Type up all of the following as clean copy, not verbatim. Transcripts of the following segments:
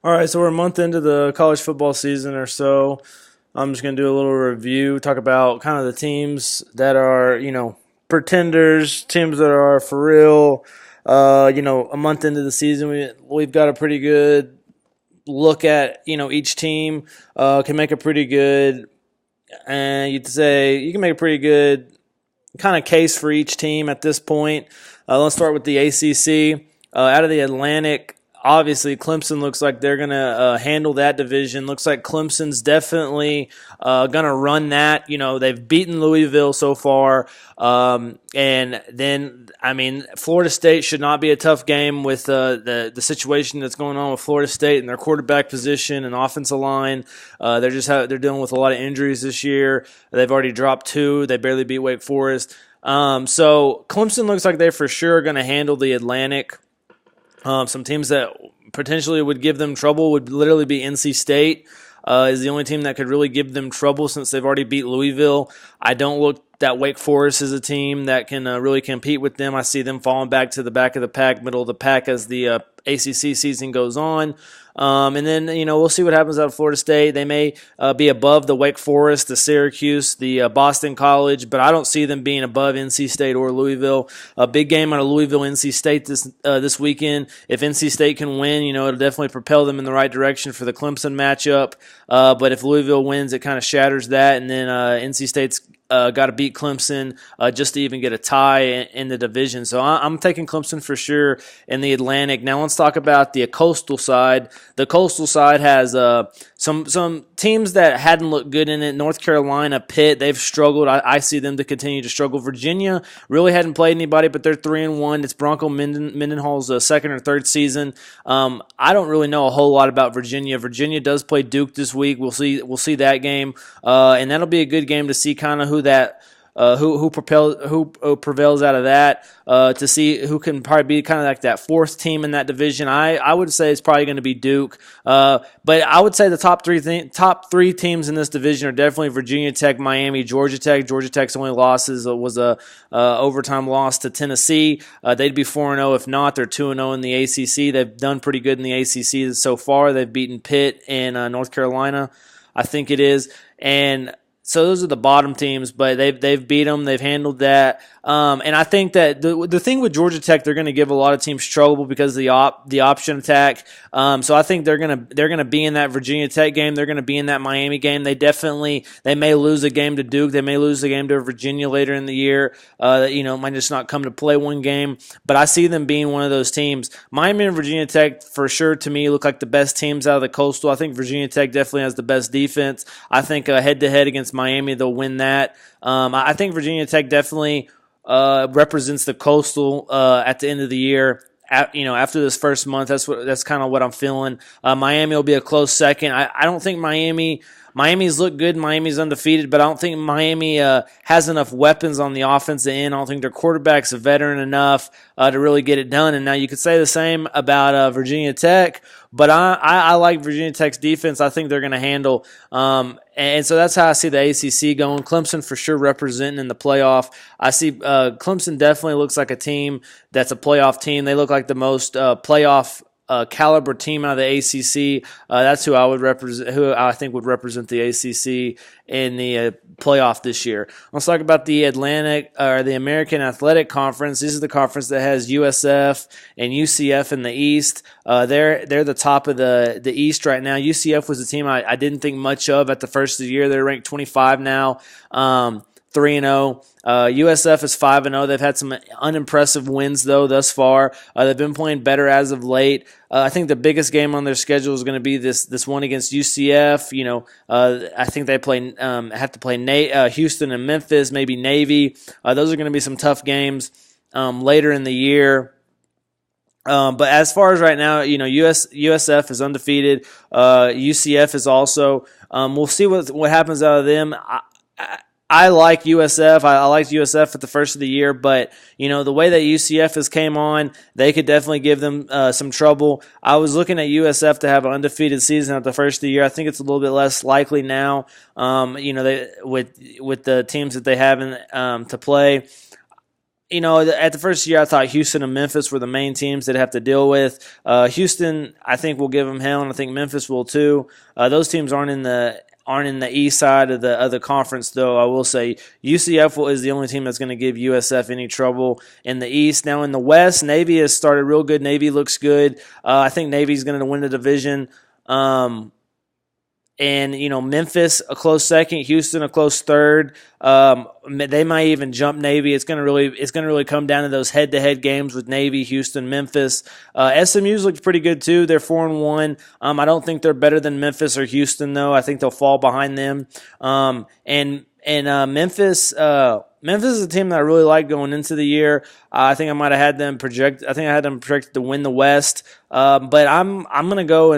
All right, so we're a month into the college football season or so. I'm just going to do a little review, talk about kind of the teams that are, pretenders, teams that are for real. A month into the season, we've got a pretty good look at, each team can make a pretty good, and you'd say you can make a pretty good kind of case for each team at this point. Let's start with the ACC. Out of the Atlantic, obviously Clemson looks like they're going to handle that division. Looks like Clemson's definitely going to run that. They've beaten Louisville so far. And then, Florida State should not be a tough game with the situation that's going on with Florida State and their quarterback position and offensive line. They're dealing with a lot of injuries this year. They've already dropped two. They barely beat Wake Forest. So Clemson looks like they for sure are going to handle the Atlantic. Some teams that potentially would give them trouble would literally be NC State. Is the only team that could really give them trouble since they've already beat Louisville. I don't look that Wake Forest is a team that can really compete with them. I see them falling back to the back of the pack, middle of the pack as the ACC season goes on. And then, we'll see what happens out of Florida State. They may be above the Wake Forest, the Syracuse, the Boston College, but I don't see them being above NC State or Louisville. A big game out of Louisville, NC State this weekend. If NC State can win, it'll definitely propel them in the right direction for the Clemson matchup. But if Louisville wins, it kind of shatters that. And then NC State's got to beat Clemson just to even get a tie in the division. So I'm taking Clemson for sure in the Atlantic. Now let's talk about the coastal side. The coastal side has some teams that hadn't looked good in it. North Carolina, Pitt, they've struggled. I see them to continue to struggle. Virginia really hadn't played anybody, but they're 3-1. It's Bronco Mendenhall's second or third season. I don't really know a whole lot about Virginia. Virginia does play Duke this week. We'll see that game, and that'll be a good game to see kind of who prevails out of that, to see who can probably be kind of like that fourth team in that division. I would say it's probably going to be Duke, but I would say the top three teams in this division are definitely Virginia Tech, Miami, Georgia Tech. Georgia Tech's only losses was a overtime loss to Tennessee. They'd be 4-0 if not. They're 2-0 in the ACC. They've done pretty good in the ACC so far. They've beaten Pitt and North Carolina, I think it is, and so those are the bottom teams, but they've beat them. They've handled that, and I think that the thing with Georgia Tech, they're going to give a lot of teams trouble because of the option attack. So I think they're gonna be in that Virginia Tech game. They're going to be in that Miami game. They may lose a game to Duke. They may lose a game to Virginia later in the year. Might just not come to play one game. But I see them being one of those teams. Miami and Virginia Tech for sure to me look like the best teams out of the Coastal. I think Virginia Tech definitely has the best defense. I think head to head against Miami, they'll win that. I think Virginia Tech definitely represents the Coastal at the end of the year. After this first month, that's kind of what I'm feeling. Miami will be a close second. I don't think Miami's looked good. Miami's undefeated, but I don't think Miami has enough weapons on the offensive end. I don't think their quarterback's a veteran enough to really get it done. And now you could say the same about Virginia Tech, but I like Virginia Tech's defense. I think they're going to handle. And so that's how I see the ACC going. Clemson for sure representing in the playoff. I see Clemson definitely looks like a team that's a playoff team. They look like the most playoff caliber team out of the ACC. That's who I think would represent the ACC in the playoff this year. Let's talk about the the American Athletic Conference. This is the conference that has USF and UCF in the East. They're the top of the East right now. UCF was a team I didn't think much of at the first of the year. They're ranked 25 now. 3-0. USF is 5-0. They've had some unimpressive wins, though, thus far. They've been playing better as of late. I think the biggest game on their schedule is going to be this one against UCF. I think they have to play Houston and Memphis, maybe Navy. Those are going to be some tough games later in the year. But as far as right now, USF is undefeated. UCF is also. We'll see what happens out of them. I like USF. I liked USF at the first of the year, but the way that UCF has came on, they could definitely give them some trouble. I was looking at USF to have an undefeated season at the first of the year. I think it's a little bit less likely now. With the teams that they have to play. at the first year, I thought Houston and Memphis were the main teams that have to deal with. Houston, I think, will give them hell, and I think Memphis will too. Those teams aren't in the east side of the conference, though. I will say UCF is the only team that's going to give USF any trouble in the east. Now in the west, Navy has started real good. Navy looks good. I think Navy's going to win the division. And Memphis a close second, Houston a close third. They might even jump Navy. It's gonna really come down to those head-to-head games with Navy, Houston, Memphis. SMU's looked pretty good too. They're 4-1. I don't think they're better than Memphis or Houston though. I think they'll fall behind them. And Memphis. Memphis is a team that I really like going into the year. I think I might have had them project. I think I had them projected to win the West. But I'm gonna go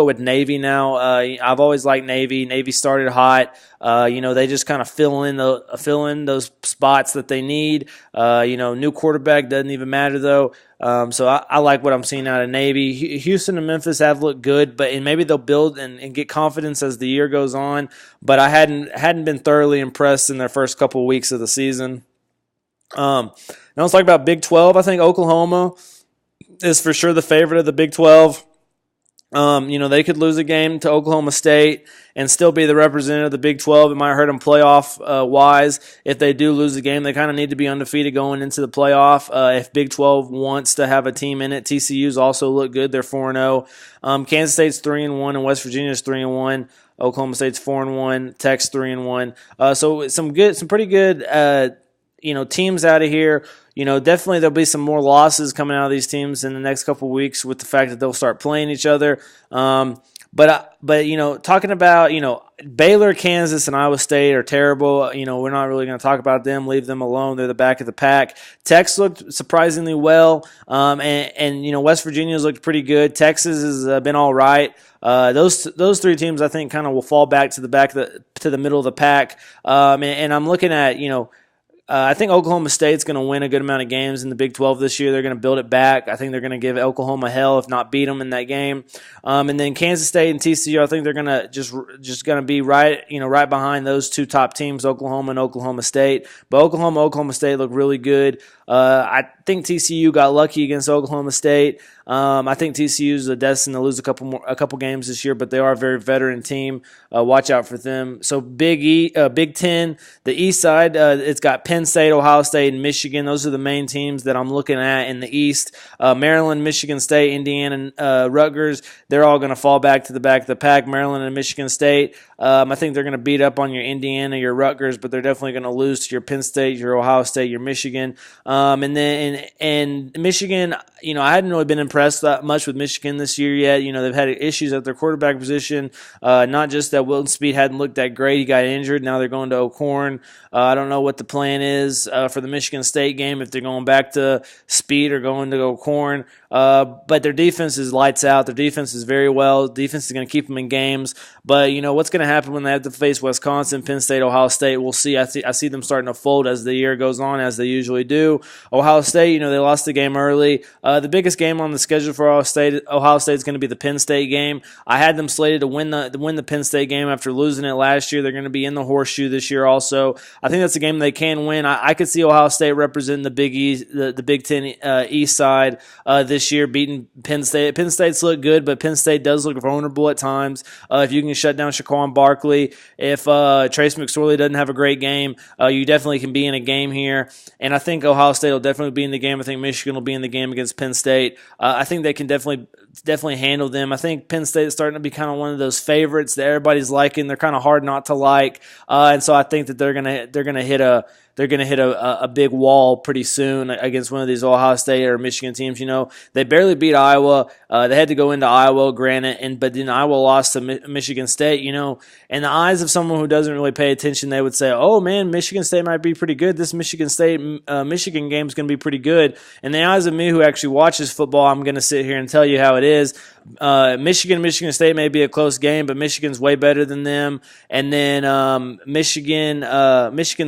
with Navy now. I've always liked Navy. Navy started hot. They just kind of fill in those spots that they need. New quarterback doesn't even matter though. So I like what I'm seeing out of Navy. Houston and Memphis have looked good, and maybe they'll build and get confidence as the year goes on. But I hadn't been thoroughly impressed in their first couple of weeks of the season. Now let's talk about Big 12. I think Oklahoma is for sure the favorite of the Big 12. They could lose a game to Oklahoma State and still be the representative of the Big 12. It might hurt them playoff-wise. If they do lose a game, they kind of need to be undefeated going into the playoff. If Big 12 wants to have a team in it, TCU's also look good. They're 4-0. Kansas State's 3-1, and West Virginia's 3-1. Oklahoma State's 4-1. Tech's 3-1. So some pretty good teams out of here. Definitely there'll be some more losses coming out of these teams in the next couple of weeks with the fact that they'll start playing each other. But talking about, Baylor, Kansas, and Iowa State are terrible. We're not really going to talk about them. Leave them alone. They're the back of the pack. Tech's looked surprisingly well. And West Virginia's looked pretty good. Texas has been all right. Those three teams, I think, kind of will fall back to the middle of the pack. And I'm looking at, I think Oklahoma State's going to win a good amount of games in the Big 12 this year. They're going to build it back. I think they're going to give Oklahoma hell, if not beat them in that game. And then Kansas State and TCU, I think they're going to just going to be right behind those two top teams, Oklahoma and Oklahoma State. But Oklahoma State look really good. I think TCU got lucky against Oklahoma State. I think TCU's destined to lose a couple games this year, but they are a very veteran team. Watch out for them. So Big 10, the East side, it's got Penn State, Ohio State, and Michigan. Those are the main teams that I'm looking at in the East. Maryland, Michigan State, Indiana, and Rutgers, they're all going to fall back to the back of the pack. Maryland and Michigan State, I think they're going to beat up on your Indiana, your Rutgers, but they're definitely going to lose to your Penn State, your Ohio State, your Michigan. And Michigan, I hadn't really been impressed that much with Michigan this year yet. They've had issues at their quarterback position. Not just that Wilton Speed hadn't looked that great. He got injured. Now they're going to O'Korn. I don't know what the plan is for the Michigan State game, if they're going back to Speed or going to O'Korn. But their defense is lights out. Their defense is very well. Defense is going to keep them in games. But, what's going to happen when they have to face Wisconsin, Penn State, Ohio State? We'll see. I see them starting to fold as the year goes on, as they usually do. Ohio State, they lost the game early. The biggest game on the schedule for Ohio State is going to be the Penn State game. I had them slated to win the Penn State game after losing it last year. They're going to be in the horseshoe this year also. I think that's a game they can win. I could see Ohio State representing the Big East, the Big Ten East side this year, beating Penn State. Penn State's look good, but Penn State does look vulnerable at times. If you can shut down Shaquan Barkley, if Trace McSorley doesn't have a great game, you definitely can be in a game here. And I think Ohio State will definitely be in the game. I think Michigan will be in the game against Penn State. I think they can definitely handle them. I think Penn State is starting to be kind of one of those favorites that everybody's liking. They're kind of hard not to like, and so I think that they're gonna hit a big wall pretty soon against one of these Ohio State or Michigan teams. They barely beat Iowa. They had to go into Iowa, granted, but then Iowa lost to Michigan State. In the eyes of someone who doesn't really pay attention, they would say, "Oh man, Michigan State might be pretty good. This Michigan State Michigan game is going to be pretty good." In the eyes of me, who actually watches football, I'm going to sit here and tell you how it is. Michigan State may be a close game, but Michigan's way better than them. And then Michigan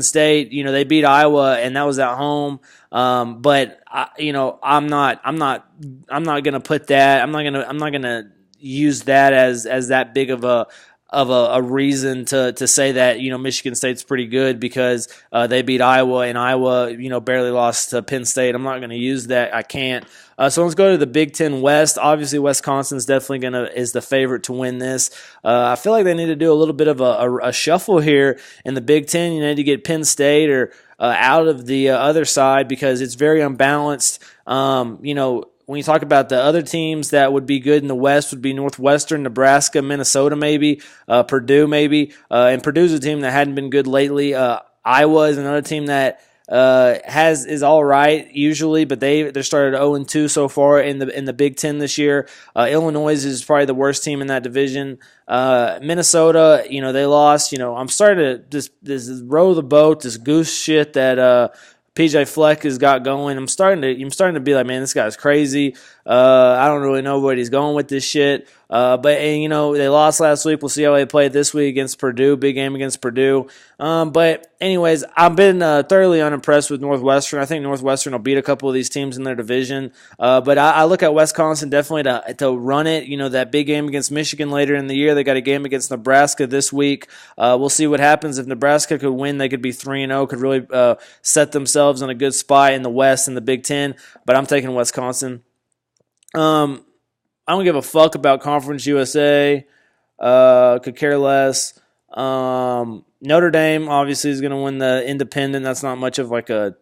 State, they beat Iowa, and that was at home. But I'm not gonna put that. I'm not gonna use that as that big of a reason to say that Michigan State's pretty good because they beat Iowa, and Iowa barely lost to Penn State. I'm not going to use that. I can't. So let's go to the Big Ten West. Obviously, Wisconsin's definitely is the favorite to win this. I feel like they need to do a little bit of a shuffle here in the Big Ten. You need to get Penn State or out of the other side because it's very unbalanced. When you talk about the other teams that would be good in the West would be Northwestern, Nebraska, Minnesota maybe, Purdue maybe. And Purdue's a team that hadn't been good lately. Iowa is another team that is all right usually, but they started 0-2 so far in the Big Ten this year. Illinois is probably the worst team in that division. Minnesota, they lost. I'm starting to this row the boat, this goose shit that PJ Fleck has got going. I'm starting to be like, man, this guy's crazy. I don't really know where he's going with this shit. But they lost last week. We'll see how they play this week against Purdue. Big game against Purdue. But anyways, I've been thoroughly unimpressed with Northwestern. I think Northwestern will beat a couple of these teams in their division. But I look at Wisconsin definitely to run it. That big game against Michigan later in the year. They got a game against Nebraska this week. We'll see what happens. If Nebraska could win, they could be 3-0, could really set themselves in a good spot in the West and the Big Ten. But I'm taking Wisconsin. I don't give a fuck about Conference USA. Could care less. Notre Dame obviously is going to win the Independent. That's not much of like a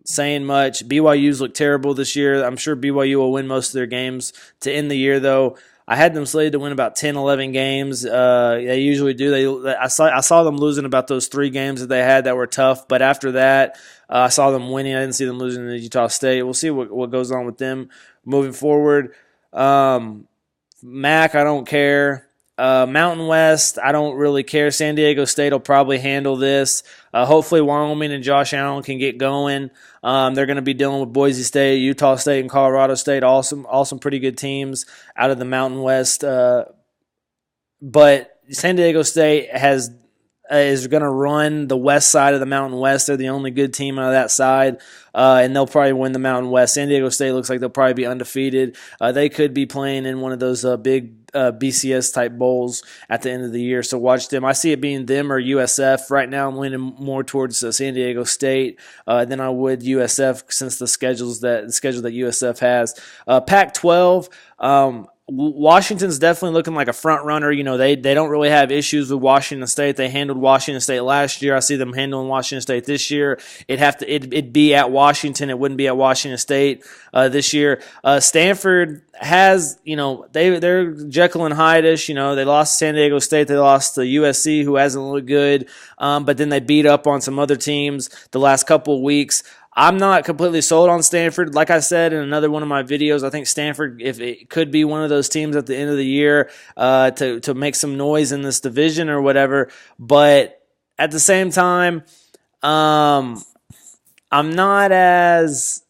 saying much. BYU's looked terrible this year. I'm sure BYU will win most of their games to end the year, though. I had them slated to win about 10, 11 games. They usually do. I saw them losing about those 3 games that they had that were tough, but after that, I saw them winning. I didn't see them losing to Utah State. We'll see what goes on with them moving forward. MAC, I don't care. Mountain West, I don't really care. San Diego State will probably handle this. Hopefully Wyoming and Josh Allen can get going. They're going to be dealing with Boise State, Utah State, and Colorado State. All some pretty good teams out of the Mountain West. But San Diego State is going to run the west side of the Mountain West. They're the only good team out of that side, and they'll probably win the Mountain West. San Diego State looks like they'll probably be undefeated. They could be playing in one of those big BCS-type bowls at the end of the year, so watch them. I see it being them or USF. Right now I'm leaning more towards San Diego State than I would USF since the schedule that USF has. Pac-12, Washington's definitely looking like a front runner. They don't really have issues with Washington State. They handled Washington State last year. I see them handling Washington State this year. It'd be at Washington. It wouldn't be at Washington State this year. Stanford has, they're Jekyll and Hyde-ish. They lost to San Diego State. They lost to USC, who hasn't looked good. But then they beat up on some other teams the last couple of weeks. I'm not completely sold on Stanford. Like I said in another one of my videos, I think Stanford, if it could be one of those teams at the end of the year to make some noise in this division or whatever. But at the same time, I'm not as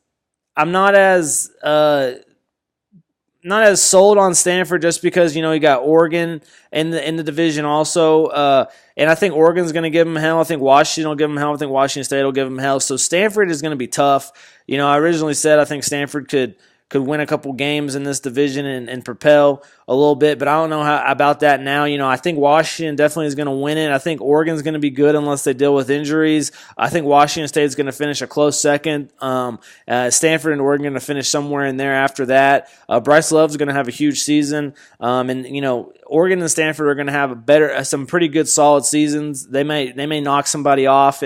sold on Stanford just because you got Oregon in the division also, and I think Oregon's going to give them hell. I think Washington will give them hell. I think Washington State will give them hell. So Stanford is going to be tough. I originally said I think Stanford could win a couple games in this division and propel a little bit, but I don't know about that now. I think Washington definitely is going to win it. I think Oregon's going to be good unless they deal with injuries. I think Washington State is going to finish a close second. Stanford and Oregon are going to finish somewhere in there after that. Bryce Love's going to have a huge season, and Oregon and Stanford are going to have some pretty good solid seasons. They may knock somebody off,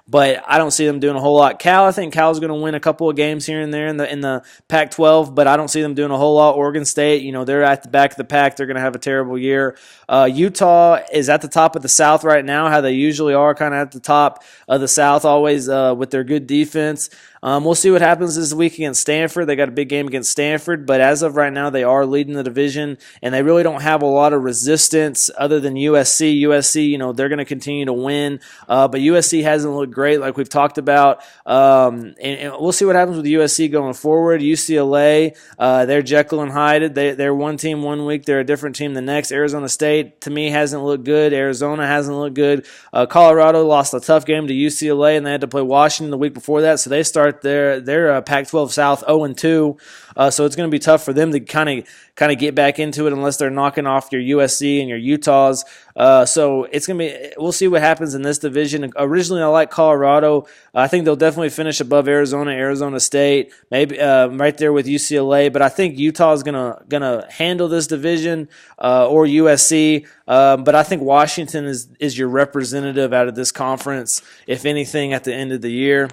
but I don't see them doing a whole lot. I think Cal's going to win a couple of games here and there in the Pac-12, but I don't see them doing a whole lot. Oregon State, they're at the back of the pack. They're going to have a terrible year. Utah is at the top of the South right now, how they usually are, kind of at the top of the South always with their good defense. We'll see what happens this week against Stanford. They got a big game against Stanford, but as of right now, they are leading the division, and they really don't have a lot of resistance other than USC. USC, they're going to continue to win, but USC hasn't looked great like we've talked about, and we'll see what happens with USC going forward. UCLA, they're Jekyll and Hyde. They're one team one week. They're a different team the next. Arizona State, to me, hasn't looked good. Arizona hasn't looked good. Colorado lost a tough game to UCLA, and they had to play Washington the week before that, so they start start their Pac-12 South 0-2, so it's going to be tough for them to kind of get back into it unless they're knocking off your USC and your Utahs. So it's going to be, we'll see what happens in this division. Originally, I like Colorado. I think they'll definitely finish above Arizona State, maybe right there with UCLA. But I think Utah is gonna handle this division, or USC. But I think Washington is your representative out of this conference, if anything, at the end of the year.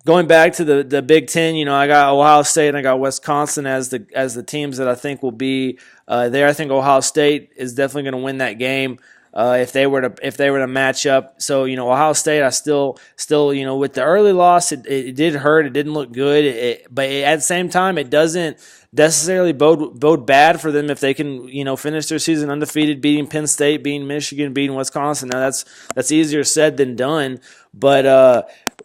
Going back to the Big Ten, I got Ohio State and I got Wisconsin as the teams that I think will be there. I think Ohio State is definitely going to win that game if they were to match up. So Ohio State, I still with the early loss, it did hurt. It didn't look good. But at the same time, it doesn't necessarily bode bad for them if they can finish their season undefeated, beating Penn State, beating Michigan, beating Wisconsin. Now that's easier said than done. But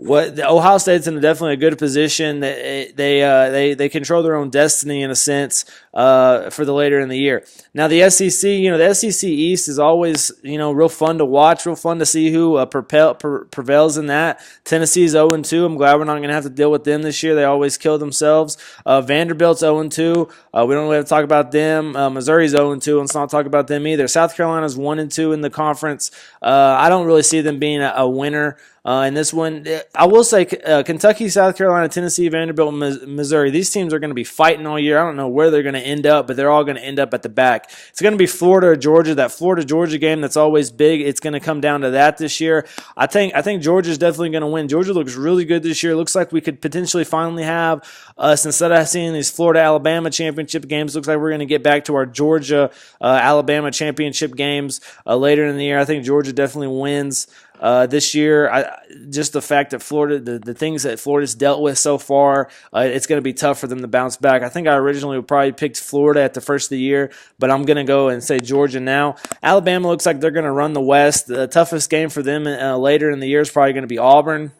Ohio State's in definitely a good position. They control their own destiny in a sense for the later in the year. Now the SEC, the SEC East is always real fun to watch, real fun to see who prevails in that. Tennessee's 0-2. I'm glad we're not going to have to deal with them this year. They always kill themselves. Vanderbilt's 0-2. We don't really have to talk about them. Missouri's 0-2. Let's not talk about them either. South Carolina's 1-2 in the conference. I don't really see them being a winner. In this one, I will say Kentucky, South Carolina, Tennessee, Vanderbilt, Missouri, these teams are going to be fighting all year. I don't know where they're going to end up, but they're all going to end up at the back. It's going to be Florida or Georgia, that Florida-Georgia game that's always big. It's going to come down to that this year. I think Georgia's definitely going to win. Georgia looks really good this year. It looks like we could potentially finally have us, instead of seeing these Florida-Alabama championship games, looks like we're going to get back to our Georgia-Alabama championship games later in the year. I think Georgia definitely wins. This year, just the fact that Florida, the things that Florida's dealt with so far, it's going to be tough for them to bounce back. I think I originally probably picked Florida at the first of the year, but I'm going to go and say Georgia now. Alabama looks like they're going to run the West. The toughest game for them later in the year is probably going to be Auburn.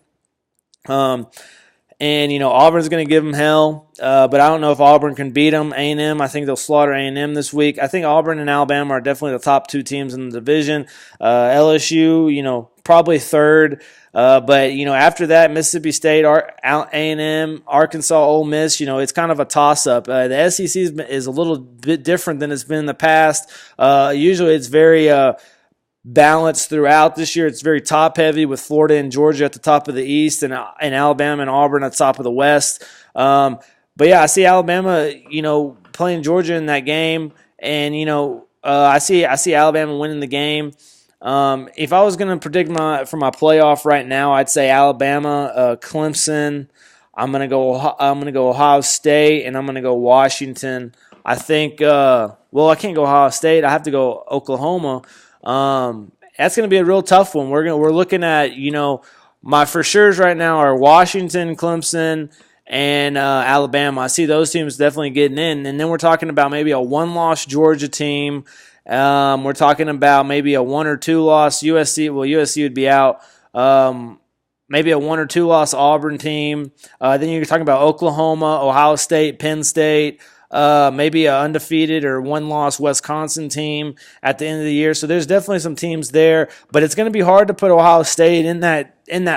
And, Auburn's going to give them hell, but I don't know if Auburn can beat them. A&M, I think they'll slaughter A&M this week. I think Auburn and Alabama are definitely the top two teams in the division. LSU, probably third. But, after that, Mississippi State, A&M, Arkansas, Ole Miss, it's kind of a toss-up. The SEC is a little bit different than it's been in the past. Usually it's very balanced throughout. This year it's very top-heavy with Florida and Georgia at the top of the East and Alabama and Auburn at the top of the West. But, yeah, I see Alabama, playing Georgia in that game. And, I see Alabama winning the game. If I was going to predict for my playoff right now, I'd say Alabama, Clemson. I'm going to go Ohio State, and I'm going to go Washington. I think. I can't go Ohio State. I have to go Oklahoma. That's going to be a real tough one. We're looking at my for sure's right now are Washington, Clemson, and Alabama. I see those teams definitely getting in, and then we're talking about maybe a one-loss Georgia team. We're talking about maybe a 1 or 2 loss USC. Well, USC would be out. Maybe a 1 or 2 loss Auburn team. Then you're talking about Oklahoma, Ohio State, Penn State. Maybe an undefeated or 1-loss Wisconsin team at the end of the year. So there's definitely some teams there, but it's going to be hard to put Ohio State in that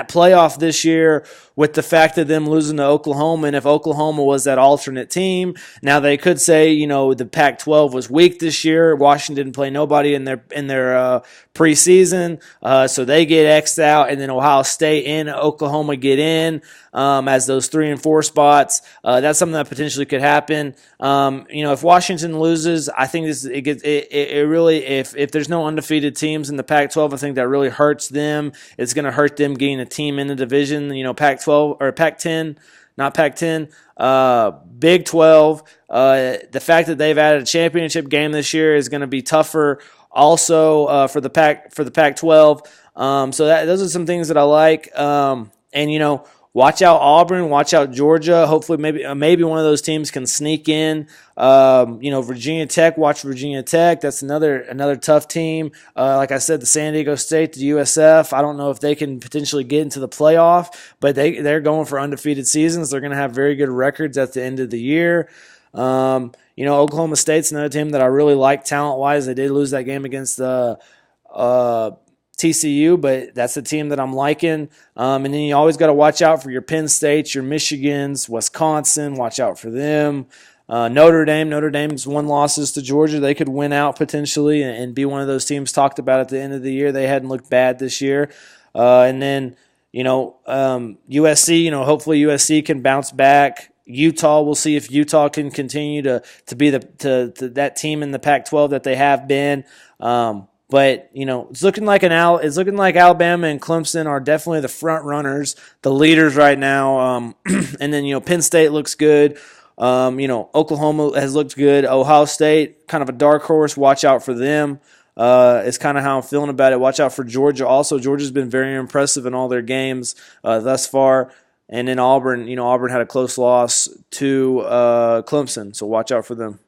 playoff this year with the fact of them losing to Oklahoma. And if Oklahoma was that alternate team, now they could say, the Pac-12 was weak this year. Washington didn't play nobody in their preseason, so they get X'd out, and then Ohio State and Oklahoma get in as those 3 and 4 spots. That's something that potentially could happen. If Washington loses, I think it really, if there's no undefeated teams in the Pac-12, I think that really hurts them. It's going to hurt them getting a team in the division. Pac-12 or Pac-10, not Pac-10. Big 12. The fact that they've added a championship game this year is going to be tougher. Also, for the Pac-12. So those are some things that I like. And watch out Auburn, watch out Georgia. Hopefully, maybe one of those teams can sneak in. Virginia Tech. Watch Virginia Tech. That's another tough team. Like I said, the San Diego State, the USF. I don't know if they can potentially get into the playoff, but they're going for undefeated seasons. They're going to have very good records at the end of the year. Oklahoma State's another team that I really like talent-wise. They did lose that game against TCU, but that's the team that I'm liking. And then you always got to watch out for your Penn States, your Michigans, Wisconsin. Watch out for them. Notre Dame's won losses to Georgia. They could win out potentially and be one of those teams talked about at the end of the year. They hadn't looked bad this year. And then, USC, hopefully USC can bounce back. Utah, we'll see if Utah can continue to be to that team in the Pac-12 that they have been. But it's looking like Alabama and Clemson are definitely the front runners, the leaders right now. And then Penn State looks good. Oklahoma has looked good. Ohio State, kind of a dark horse. Watch out for them. Is kind of how I'm feeling about it. Watch out for Georgia. Also, Georgia's been very impressive in all their games thus far. And then Auburn, Auburn had a close loss to Clemson, so watch out for them.